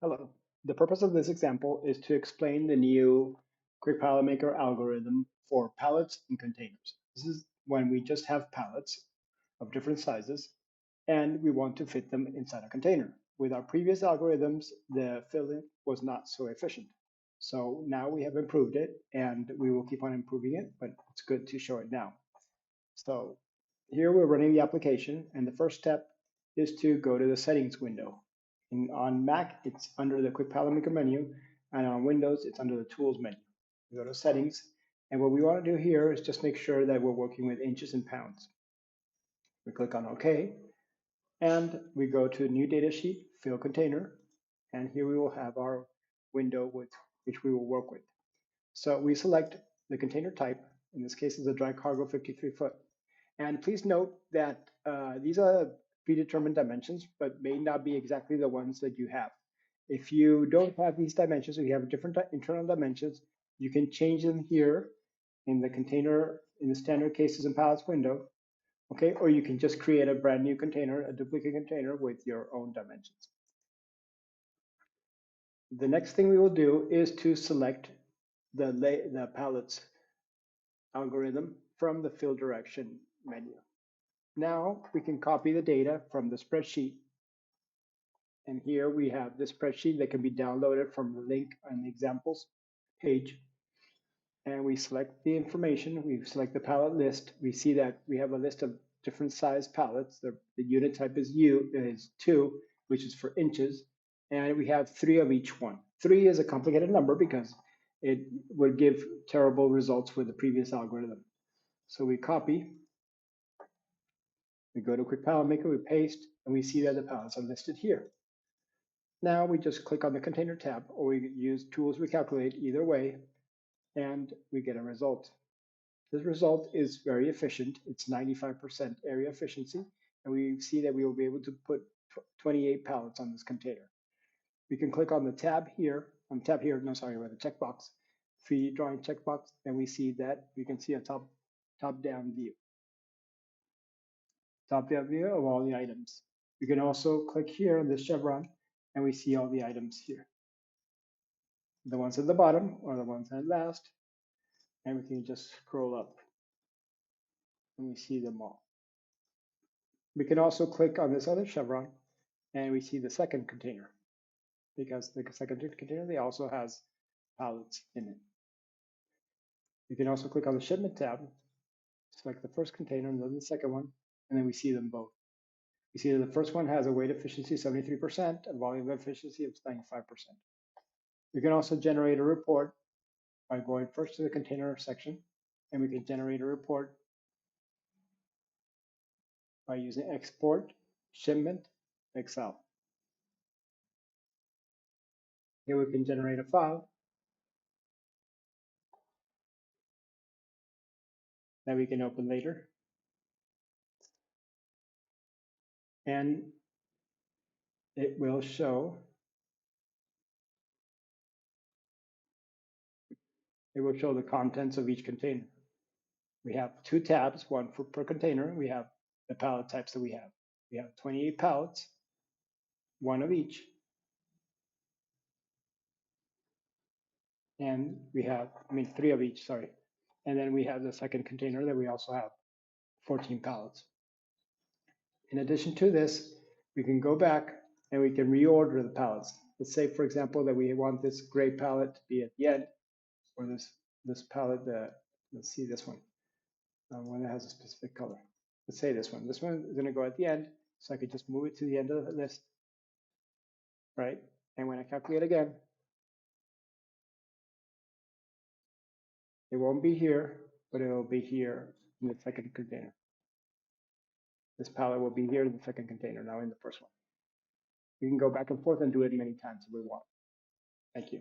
Hello. The purpose of this example is to explain the new Quick Pallet Maker algorithm for pallets and containers. This is when we just have pallets of different sizes and we want to fit them inside a container. With our previous algorithms, the filling was not so efficient. So now we have improved it and we will keep on improving it, but it's good to show it now. So here we're running the application, and the first step is to go to the settings window. On Mac, it's under the Quick Palette Maker menu, and on Windows, it's under the Tools menu. We go to Settings, and what we want to do here is just make sure that we're working with inches and pounds. We click on OK, and we go to New Data Sheet, Fill Container, and here we will have our window with which we will work with. So we select the container type. In this case, it's a dry cargo 53 foot. And please note that these are predetermined dimensions, but may not be exactly the ones that you have. If you don't have these dimensions, or you have different internal dimensions, you can change them here in the container, in the standard cases and pallets window, okay? Or you can just create a brand new container, a duplicate container with your own dimensions. The next thing we will do is to select the pallets algorithm from the fill direction menu. Now we can copy the data from the spreadsheet. And here we have the spreadsheet that can be downloaded from the link on the examples page. And we select the information, we select the pallet list. We see that we have a list of different size pallets. The unit type is 2, which is for inches. And we have 3 of each one. 3 is a complicated number because it would give terrible results with the previous algorithm. So we copy. We go to Quick Pallet Maker, we paste, and we see that the pallets are listed here. Now we just click on the container tab, or we use tools recalculate either way, and we get a result. This result is very efficient. It's 95% area efficiency, and we see that we will be able to put 28 pallets on this container. We can click on the tab here, with the checkbox, free drawing checkbox, and we see that we can see a top-down view. Top-down view of all the items. We can also click here on this chevron, and we see all the items here. The ones at the bottom are the ones at last, and we can just scroll up and we see them all. We can also click on this other chevron and we see the second container, because the second container, they also has pallets in it. We can also click on the shipment tab, select the first container and then the second one, and then we see them both. We see that the first one has a weight efficiency of 73%, a volume efficiency of 95%. We can also generate a report by going first to the container section, and we can generate a report by using export, shipment, Excel. Here we can generate a file that we can open later. And it will show the contents of each container. We have 2 tabs, one per container. We have the pallet types that we have. We have 28 pallets, 1 of each. And we have, 3 of each, sorry. And then we have the second container that we also have 14 pallets. In addition to this, we can go back and we can reorder the pallets. Let's say, for example, that we want this gray pallet to be at the end, or this pallet, let's see this one, one that has a specific color. Let's say this one. This one is going to go at the end, so I could just move it to the end of the list, right? And when I calculate again, it won't be here, but it will be here in the second container. This pallet will be here in the second container, now in the first one. We can go back and forth and do it many times if we want. Thank you.